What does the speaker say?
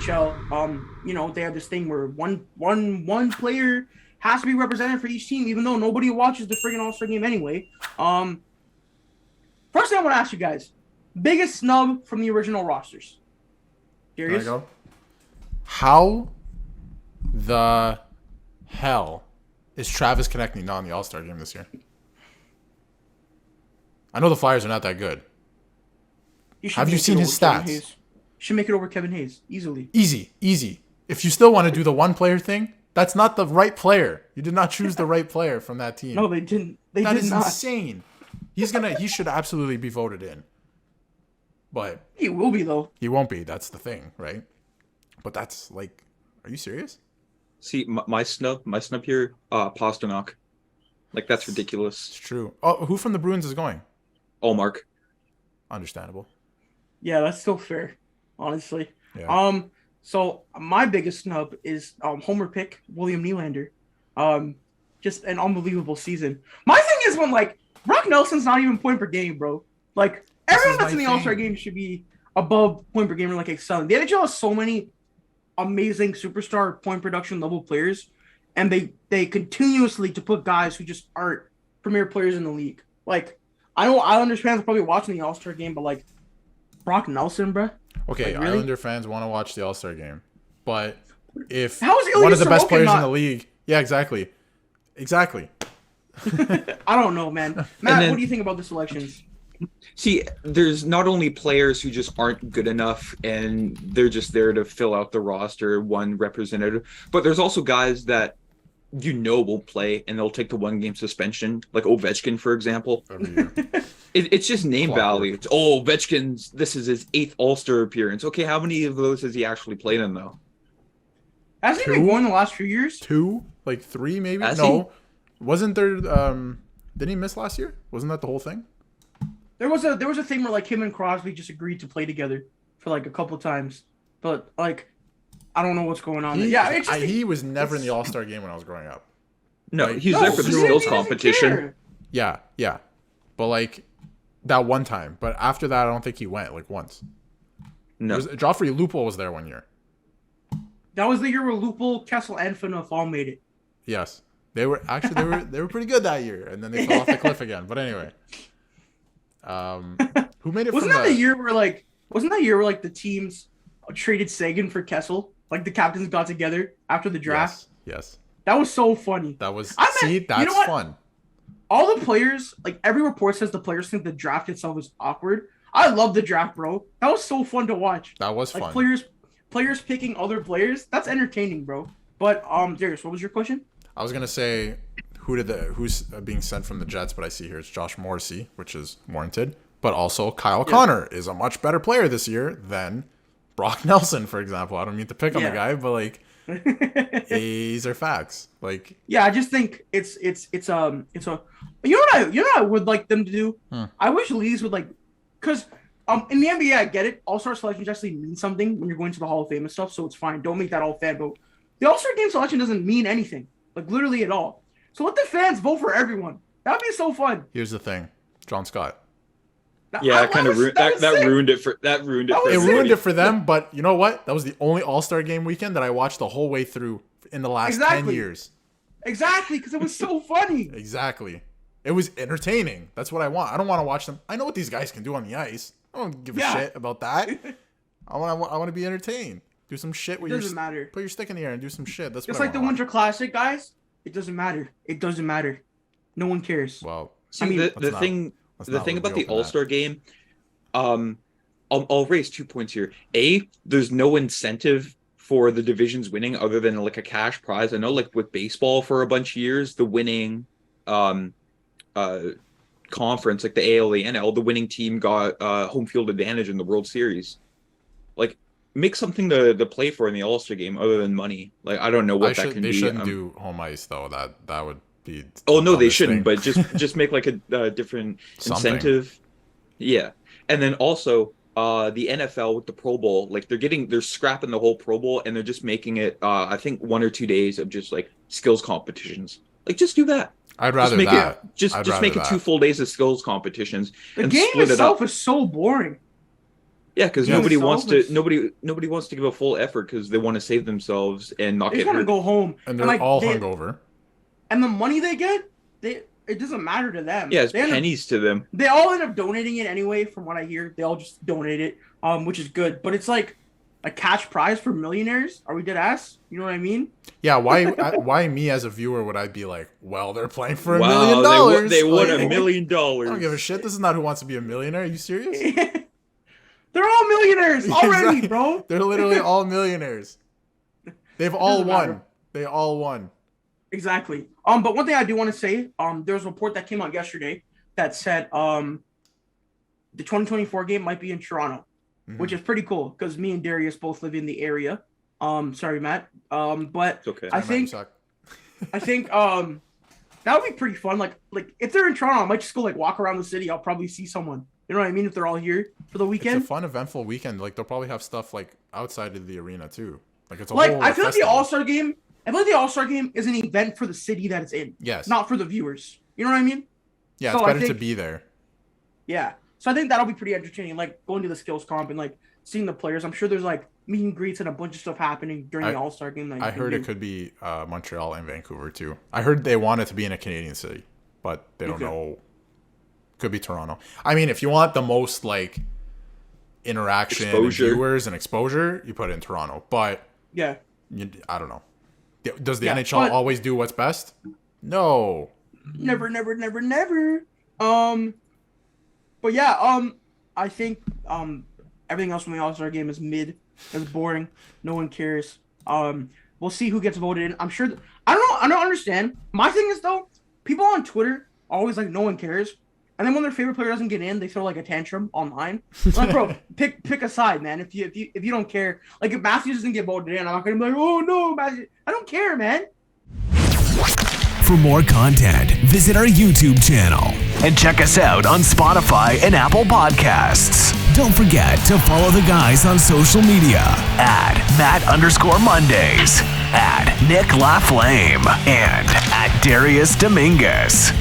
NHL, they have this thing where one player has to be represented for each team, even though nobody watches the friggin' All-Star game anyway. First thing I want to ask you guys, biggest snub from the original rosters. Curious? There I go. How the hell is Travis Konechny not in the All-Star game this year? I know the Flyers are not that good. Have you seen his stats? Should make it over Kevin Hayes easily. Easy. If you still want to do the one-player thing, that's not the right player. You did not choose the right player from that team. No, they didn't. That is insane. He should absolutely be voted in. But he will be though. He won't be. That's the thing, right? But that's like, are you serious? See, my snub here, Pasternak. Like, that's ridiculous. It's true. Oh, who from the Bruins is going? Allmark. Understandable. Yeah, that's still fair, honestly. Yeah. So my biggest snub is Homer pick, William Nylander. Just an unbelievable season. My thing is when Brock Nelson's not even point per game, bro. Like everyone that's in the All-Star game should be above point per game or excelling. The NHL has so many amazing superstar point production level players, and they continuously to put guys who just aren't premier players in the league. Like I know Islanders fans are probably watching the All-Star game, but Brock Nelson, bro. Okay, really? Islander fans want to watch the All-Star game, but if How is one of the best Sorokin players not... in the league, yeah, exactly. I don't know, man. Matt, what do you think about the selections? See, there's not only players who just aren't good enough and they're just there to fill out the roster, one representative, but there's also guys that will play and they'll take the 1-game suspension, like Ovechkin, for example. It's just name value. It's, Ovechkin's, this is his 8th All-Star appearance. Okay, how many of those has he actually played in, though? Hasn't he been going the last few years? 2? 3 maybe? Has no. Wasn't there, didn't he miss last year? Wasn't that the whole thing? There was a thing where him and Crosby just agreed to play together for a couple times. But I don't know what's going on. He was never in the All-Star game when I was growing up. No, he was there for the skills competition. Yeah. But that one time. But after that, I don't think he went once. No. Joffrey Lupul was there one year. That was the year where Lupul, Kessel, and Phaneuf all made it. Yes. They were pretty good that year, and then they fell off the cliff again. But anyway. Who made it Wasn't that the year where the teams traded Sagan for Kessel? The captains got together after the draft? Yes. That was so funny. That's what? Fun. All the players, every report says the players think the draft itself is awkward. I love the draft, bro. That was so fun to watch. That was fun. Players picking other players. That's entertaining, bro. But Darius, what was your question? I was gonna say who's being sent from the Jets, but I see here it's Josh Morrissey, which is warranted. But also Kyle Connor is a much better player this year than Brock Nelson, for example. I don't mean to pick on the guy, but these are facts. I just think it's a you know what I would like them to do? I wish leagues would because in the NBA I get it. All-Star selections actually mean something when you're going to the Hall of Fame and stuff, so it's fine. Don't make that all fan vote. The All-Star game selection doesn't mean anything, literally at all. So let the fans vote for everyone. That'd be so fun. Here's the thing, John Scott. Yeah, that ruined it for It ruined it for them, but you know what? That was the only All-Star game weekend that I watched the whole way through in the last 10 years. Exactly, because it was so funny. Exactly. It was entertaining. That's what I want. I don't want to watch them. I know what these guys can do on the ice. I don't give a shit about that. I want to be entertained. Do some shit where doesn't matter. Put your stick in the air and do some shit. That's just what the Winter Classic, guys. It doesn't matter. It doesn't matter. No one cares. Well, the thing about the All-Star game, I'll raise 2 points here. There's no incentive for the divisions winning other than a cash prize. I know with baseball for a bunch of years, the winning conference, the AL, the NL, the winning team got home field advantage in the World Series. Make something to play for in the All-Star game other than money. I don't know what that can be. They shouldn't do home ice though. That would be. Oh no, they shouldn't. But just make a different incentive. Yeah, and then also the NFL with the Pro Bowl, they're scrapping the whole Pro Bowl and they're just making it. I think 1 or 2 days of just skills competitions. Just do that. I'd rather just make it 2 full days of skills competitions. The game itself is so boring. Yeah, because Yeah, nobody so wants to it's- nobody wants to give a full effort because they want to save themselves and not They get just want to hurt. go home, And they're like, all they- hungover. and the money they get, it doesn't matter to them. Yeah, it's They end up- pennies to them. They all end up donating it anyway. From what I hear, they all just donate it, which is good. But it's like a cash prize for millionaires. Are we dead ass? You know what I mean? Yeah, why me as a viewer would I be like, well, they're playing for $1 Wow, million? they won Like, $1 million. I don't give a shit. This is not Who Wants to Be a Millionaire. Are you serious? They're all millionaires already, Exactly. bro. They're literally all millionaires. They've all doesn't won. matter. They all won. Exactly. But one thing I do want to say, there was a report that came out yesterday that said, the 2024 game might be in Toronto, which is pretty cool because me and Darius both live in the area. Sorry, Matt. But It's okay. I That might think suck. that would be pretty fun. Like if they're in Toronto, I might just go like walk around the city. I'll probably see someone. You know what I mean? If they're all here for the It's weekend. a fun, eventful weekend. Like they'll probably have stuff like outside of the arena too. Like it's a Like whole. I feel like the festival. All-Star game. I feel like the All-Star game is an event for the city that it's in, Yes. not for the viewers. You know what I mean? Yeah, so it's I better to think- be there. Yeah. So I think that'll be pretty entertaining. Like going to the skills comp and like seeing the players. I'm sure there's like meet and greets and a bunch of stuff happening during the All-Star game. That you I can heard do. it could be Montreal and Vancouver too. I heard they want it to be in a Canadian city, but they don't Okay. know. Could be Toronto. I mean, if you want the most like interaction, and Exposure. viewers, and exposure, you put it in Toronto. But Yeah. I don't know. Does the Yeah, NHL but- always do what's best? No. Never. But yeah, I think everything else from the All-Star game is mid. It's boring. No one cares. We'll see who gets voted in. I'm sure. I don't know. I don't understand. My thing is though, people on Twitter are always like, no one cares. And then when their favorite player doesn't get in, they throw like a tantrum online. Like, bro, pick a side, man. If you don't care, like if Matthews doesn't get voted in, I'm not gonna be like, oh no, Matthews. I don't care, man. For more content, visit our YouTube channel and check us out on Spotify and Apple Podcasts. Don't forget to follow the guys on social media at Matt_Mondays, at Nick LaFlame, and at Darius Dominguez.